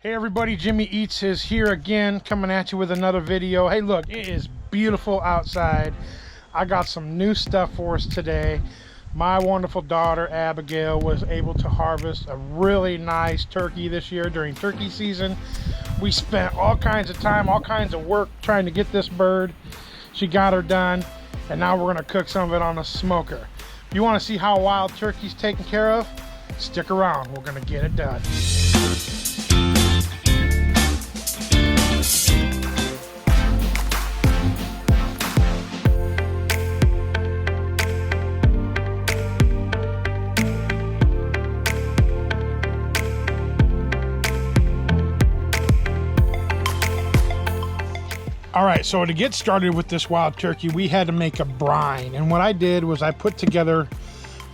Hey everybody, Jimmy Eats is here again, coming at you with another video. Hey look, it is beautiful outside. I got some new stuff for us today. My wonderful daughter Abigail was able to harvest a really nice turkey this year during turkey season. We spent all kinds of time, all kinds of work trying to get this bird. She got her done, and now we're gonna cook some of it on a smoker. If you wanna see how wild turkey's taken care of, stick around, we're gonna get it done. All right, so to get started with this wild turkey, we had to make a brine. And what I did was I put together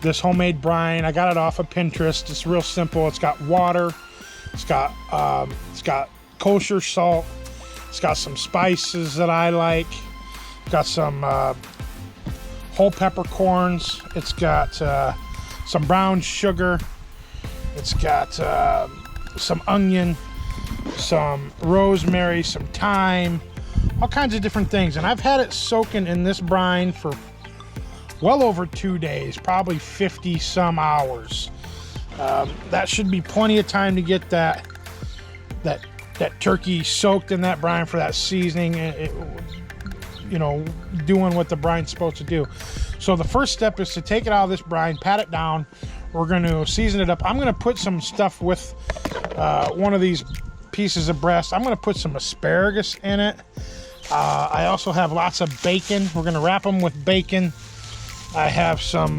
this homemade brine. I got it off of Pinterest. It's real simple. It's got water. It's got kosher salt. It's got some spices that I like. Got some whole peppercorns. It's got some brown sugar. It's got some onion, some rosemary, some thyme, all kinds of different things. And I've had it soaking in this brine for well over 2 days, probably 50 some hours. That should be plenty of time to get that turkey soaked in that brine for that seasoning, you know, doing what the brine's supposed to do. So the first step is to take it out of this brine, pat it down. We're going to season it up. I'm going to put some stuff with one of these pieces of breast. I'm going to put some asparagus in it. I also have lots of bacon. We're going to wrap them with bacon. I have some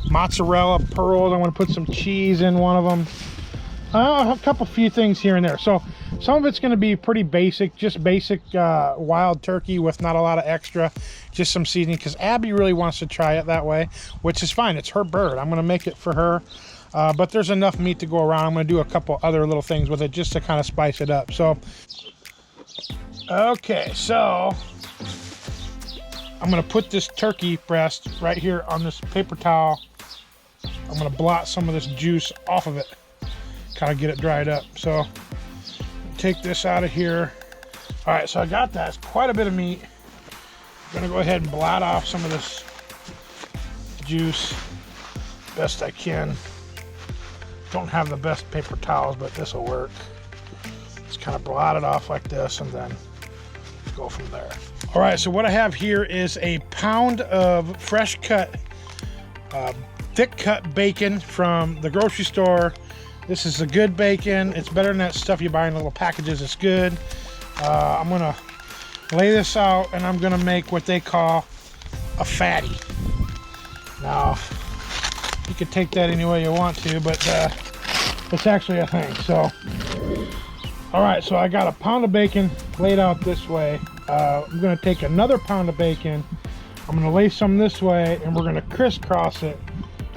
mozzarella pearls. I want to put some cheese in one of them. A few things here and there. So some of it's going to be pretty basic, just basic wild turkey with not a lot of extra, just some seasoning, because Abby really wants to try it that way, which is fine. It's her bird. I'm going to make it for her. But there's enough meat to go around. I'm going to do a couple other little things with it just to kind of spice it up. So, okay, so I'm going to put this turkey breast right here on this paper towel. I'm going to blot some of this juice off of it, kind of get it dried up. So take this out of here. All right, so I got that. It's quite a bit of meat. I'm going to go ahead and blot off some of this juice best I can. Don't have the best paper towels, but this will work. Just kind of blot it off like this and then go from there. All right, so what I have here is a pound of fresh cut, thick cut bacon from the grocery store. This is a good bacon. It's better than that stuff you buy in little packages. It's good. I'm gonna lay this out and I'm gonna make what they call a fatty. Now, you could take that any way you want to, but it's actually a thing. So, all right, so I got a pound of bacon laid out this way. I'm gonna take another pound of bacon. I'm gonna lay some this way, and we're gonna crisscross it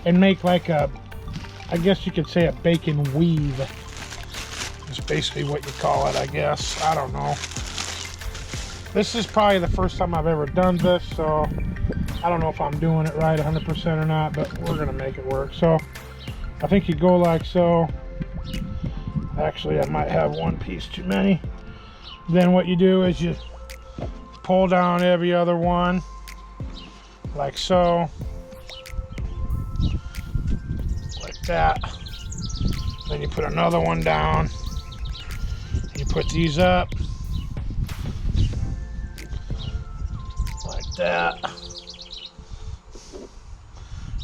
and make like a, I guess you could say a bacon weave. That's basically what you call it, I guess. I don't know. This is probably the first time I've ever done this, so I don't know if I'm doing it right 100% or not, but we're gonna make it work. So I think you go like so. Actually, I might have one piece too many. Then what you do is you pull down every other one like so, like that. Then you put another one down. You put these up like that.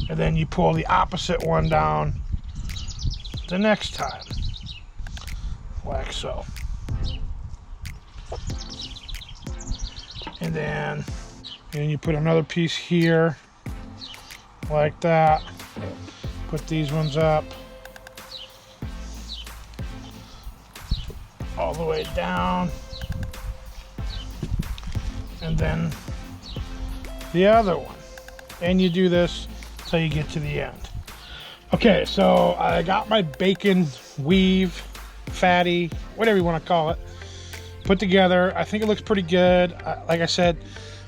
And then you pull the opposite one down the next time, like so. And then you put another piece here, like that. Put these ones up, all the way down. And then the other one. And you do this till you get to the end. Okay, so I got my bacon weave, fatty, whatever you want to call it, put together. I think it looks pretty good. Like I said,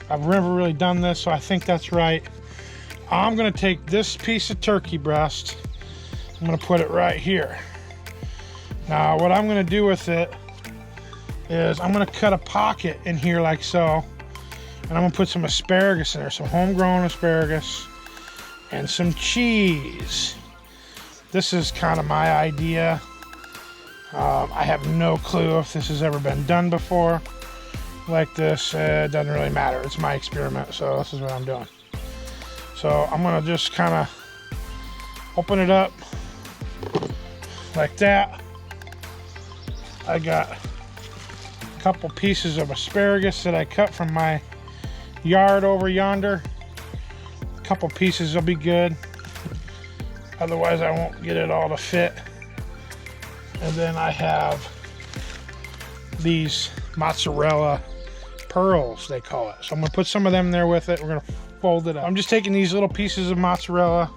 I've never really done this, so I think that's right. I'm gonna take this piece of turkey breast, I'm gonna put it right here. Now what I'm gonna do with it is I'm gonna cut a pocket in here like so, and I'm gonna put some asparagus in there, some homegrown asparagus and some cheese. This is kind of my idea. I have no clue if this has ever been done before like this. It doesn't really matter. It's my experiment, so this is what I'm doing. So I'm gonna just kind of open it up like that. I got a couple pieces of asparagus that I cut from my yard over yonder. A couple pieces will be good. Otherwise I won't get it all to fit. And then I have these mozzarella pearls, they call it. So I'm gonna put some of them there with it. We're gonna fold it up. I'm just taking these little pieces of mozzarella,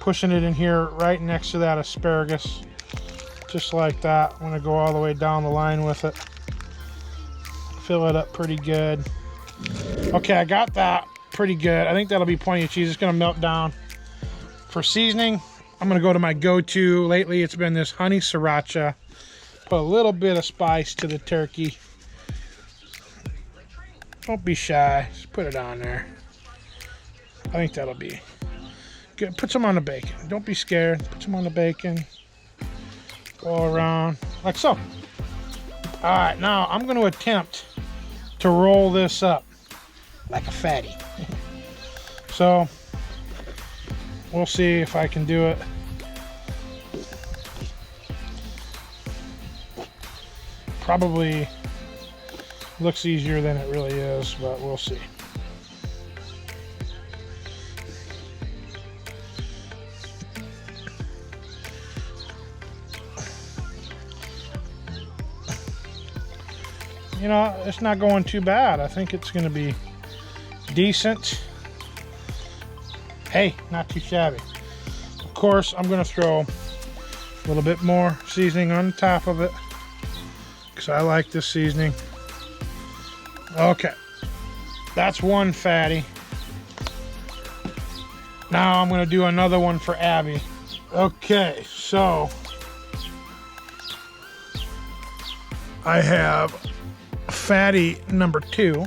pushing it in here right next to that asparagus, just like that. I'm gonna go all the way down the line with it. Fill it up pretty good. Okay, I got that pretty good. I think that'll be plenty of cheese. It's gonna melt down. For seasoning, I'm gonna go to my go-to. Lately it's been this honey sriracha. Put a little bit of spice to the turkey. Don't be shy, just put it on there. I think that'll be good. Put some on the bacon. Don't be scared. Put some on the bacon. Go around like so. All right, now I'm going to attempt to roll this up like a fatty. So we'll see if I can do it. Probably looks easier than it really is, but we'll see. You know, it's not going too bad. I think it's going to be decent. Hey, not too shabby. Of course, I'm going to throw a little bit more seasoning on the top of it because I like this seasoning. Okay, that's one fatty. Now I'm going to do another one for Abby. Okay, so I have fatty number 2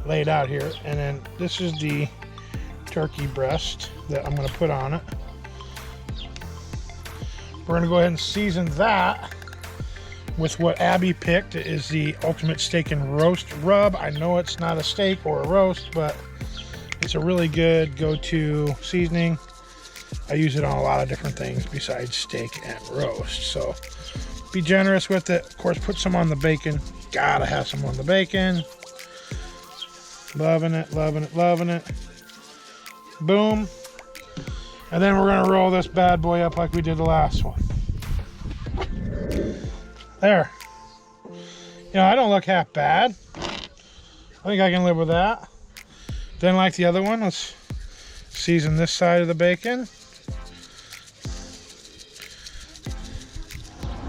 laid out here, and then this is the turkey breast that I'm going to put on it. We're going to go ahead and season that with what Abby picked. It is the ultimate steak and roast rub. I know it's not a steak or a roast, but it's a really good go-to seasoning. I use it on a lot of different things besides steak and roast, so be generous with it. Of course, put some on the bacon. Gotta have some on the bacon. Loving it, loving it, loving it. Boom. And then we're gonna roll this bad boy up like we did the last one. There. You know, I don't look half bad. I think I can live with that. Then like the other one, let's season this side of the bacon.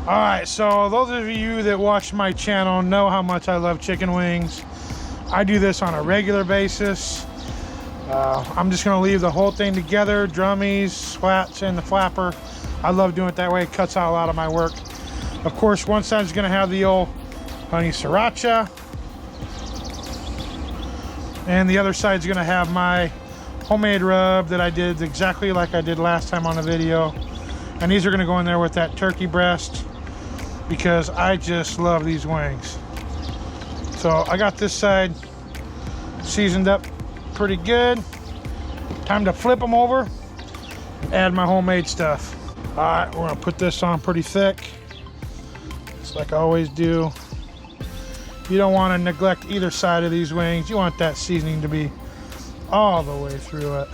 All right, so those of you that watch my channel know how much I love chicken wings. I do this on a regular basis. I'm just gonna leave the whole thing together, drummies, slats, and the flapper. I love doing it that way. It cuts out a lot of my work. Of course, one side's gonna have the old honey sriracha, and the other side's gonna have my homemade rub that I did exactly like I did last time on the video. And these are gonna go in there with that turkey breast because I just love these wings. So I got this side seasoned up pretty good. Time to flip them over, add my homemade stuff. All right, we're gonna put this on pretty thick, just like I always do. You don't wanna neglect either side of these wings. You want that seasoning to be all the way through it.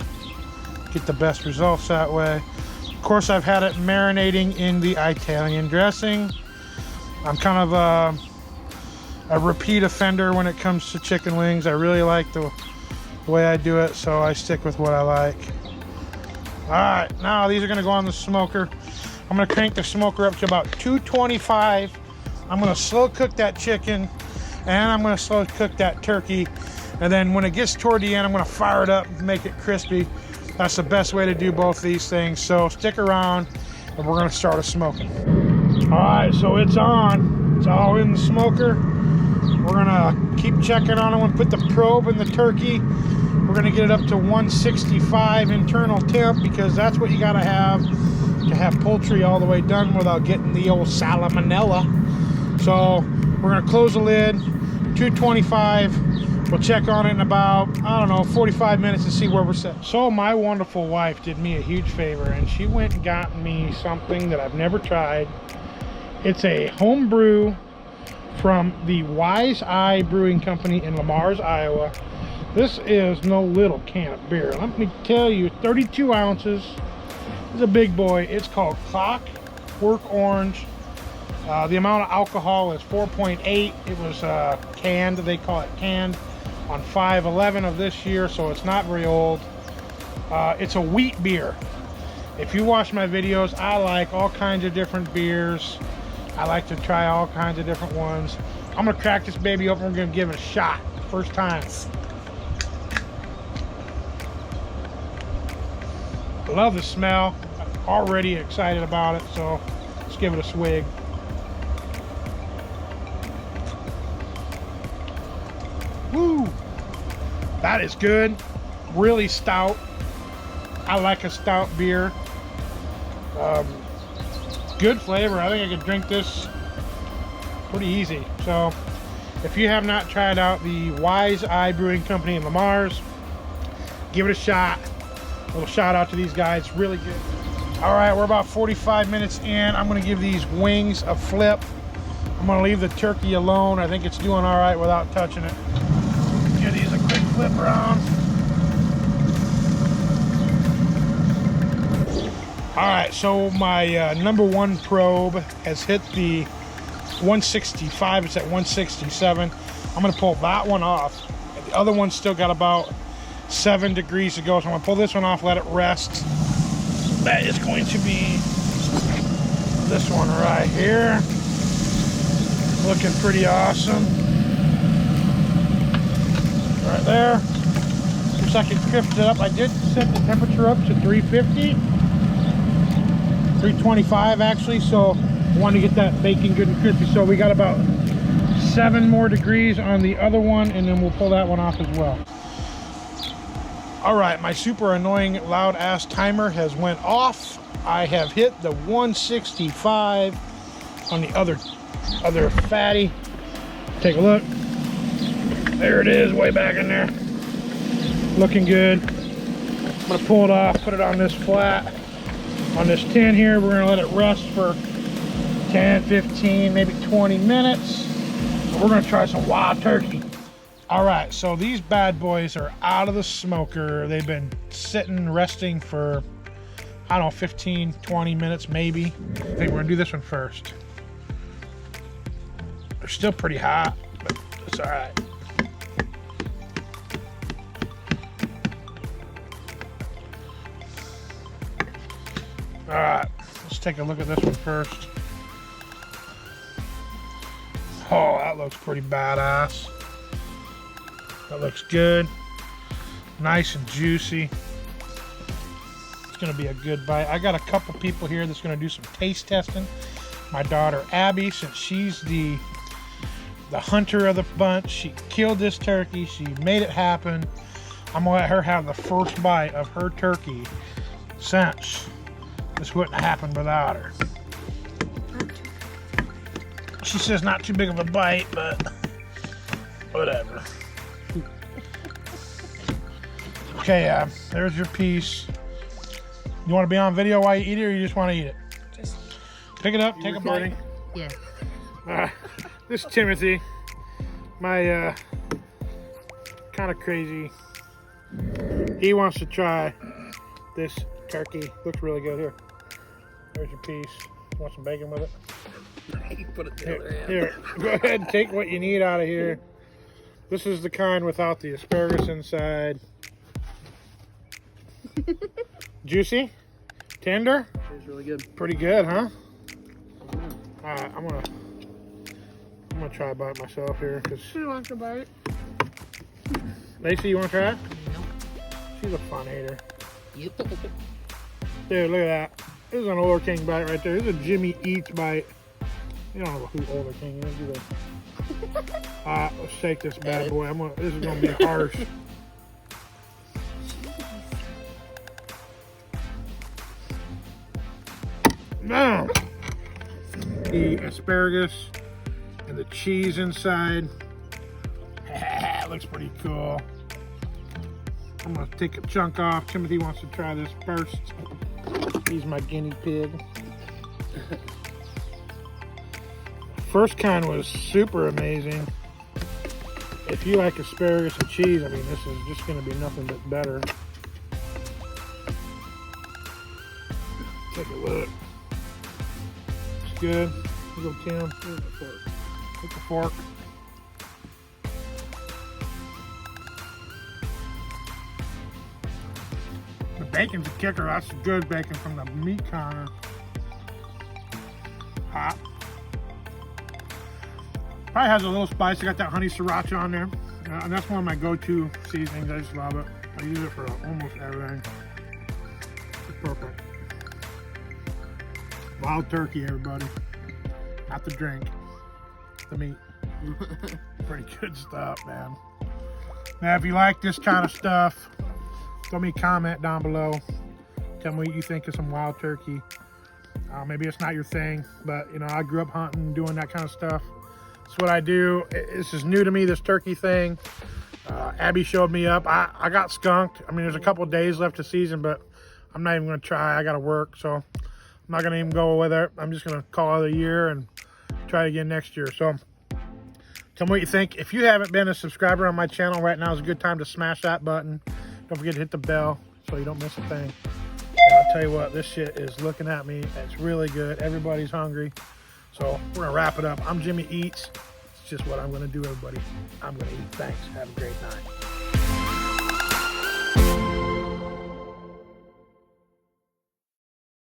Get the best results that way. Of course, I've had it marinating in the Italian dressing. I'm kind of a repeat offender when it comes to chicken wings. I really like the way I do it, so I stick with what I like. All right, now these are gonna go on the smoker. I'm gonna crank the smoker up to about 225. I'm gonna slow cook that chicken, and I'm gonna slow cook that turkey. And then when it gets toward the end, I'm gonna fire it up and make it crispy. That's the best way to do both these things. So stick around, and we're gonna start a smoking. Alright, so it's on. It's all in the smoker. We're gonna keep checking on it and put the probe in the turkey. We're gonna get it up to 165 internal temp, because that's what you gotta have to have poultry all the way done without getting the old salmonella. So we're gonna close the lid, 225. We'll check on it in about, I don't know, 45 minutes to see where we're set. So my wonderful wife did me a huge favor, and she went and got me something that I've never tried. It's a home brew from the Wise Eye Brewing Company in Lamars, Iowa. This is no little can of beer. Let me tell you, 32 ounces. It's a big boy. It's called Clockwork Orange. The amount of alcohol is 4.8. It was canned. They call it canned on 5/11 of this year, so it's not very old. It's a wheat beer. If you watch my videos, I like all kinds of different beers. I like to try all kinds of different ones. I'm gonna crack this baby open. We're gonna give it a shot. First time. I love the smell. I'm already excited about it, so let's give it a swig. Woo! That is good. Really stout. I like a stout beer. Good flavor. I think I could drink this pretty easy. So if you have not tried out the Wise Eye Brewing Company in Lamars, give it a shot. A little shout out to these guys. Really good. All right, we're about 45 minutes in. I'm going to give these wings a flip. I'm going to leave the turkey alone. I think it's doing all right without touching it. Give these a quick flip around. All right, so my number one probe has hit the 165. It's at 167. I'm gonna pull that one off. The other one's still got about 7 degrees to go, so I'm gonna pull this one off, let it rest. That is going to be this one right here. Looking pretty awesome. Right there. Looks like it drifted up. I did set the temperature up to 350. 325 actually, so I wanted to get that bacon good and crispy. So we got about 7 more degrees on the other one, and then we'll pull that one off as well. All right, my super annoying loud ass timer has went off. I have hit the 165 on the other fatty. Take a look. There it is, way back in there. Looking good. I'm gonna pull it off, put it on this flat. On this tin here, we're gonna let it rest for 10, 15, maybe 20 minutes. We're gonna try some wild turkey. All right, so these bad boys are out of the smoker. They've been sitting, resting for, I don't know, 15, 20 minutes maybe. I think we're gonna do this one first. They're still pretty hot, but it's all right. All right, let's take a look at this one first. Oh, that looks pretty badass. That looks good. Nice and juicy. It's gonna be a good bite. I got a couple people here that's gonna do some taste testing. My daughter Abby, since she's the hunter of the bunch, she killed this turkey. She made it happen. I'm gonna let her have the first bite of her turkey, since this wouldn't happen without her. She says not too big of a bite, but whatever. Okay, there's your piece. You want to be on video while you eat it, or you just want to eat it? Just pick it up, take a bite. Yeah. This is Timothy, my kind of crazy. He wants to try this turkey. Looks really good. Here. There's your piece. Want some bacon with it? You put it the other hand. Here, go ahead and take what you need out of here. This is the kind without the asparagus inside. Juicy? Tender? Tastes really good. Pretty good, huh? Alright, I'm gonna try a bite myself here, because She wants to bite. Lacey, you wanna try it? Nope. She's a fun eater. Yep. Dude, look at that. This is an Oler King bite right there. This is a Jimmy Eats bite. You don't know who older king is, do they? Let's shake this bad boy. This is gonna be harsh. Now, the asparagus and the cheese inside. Looks pretty cool. I'm gonna take a chunk off. Timothy wants to try this first. He's my guinea pig. First kind was super amazing. If you like asparagus and cheese, I mean, this is just gonna be nothing but better. Take a look. It's good. Here you go, Tim. Here's the fork. Take the fork. The bacon's a kicker. That's good bacon from the meat counter. Hot. Probably has a little spice. I got that honey sriracha on there. And that's one of my go-to seasonings. I just love it. I use it for almost everything. It's perfect. Wild turkey, everybody. Not the drink, the meat. Pretty good stuff, man. Now, if you like this kind of stuff, throw me a comment down below. Tell me what you think of some wild turkey. Maybe it's not your thing, but you know, I grew up hunting and doing that kind of stuff. It's what I do. This is new to me, this turkey thing. Abby showed me up. I got skunked. I mean, there's a couple of days left of season, but I'm not even gonna try. I gotta work, so I'm not gonna even go with it. I'm just gonna call it a year and try again next year. So tell me what you think. If you haven't been a subscriber on my channel right now, is a good time to smash that button. Don't forget to hit the bell so you don't miss a thing. And I'll tell you what, this shit is looking at me. It's really good. Everybody's hungry. So we're gonna wrap it up. I'm Jimmy Eats. It's just what I'm gonna do, everybody. I'm gonna eat. Thanks. Have a great night.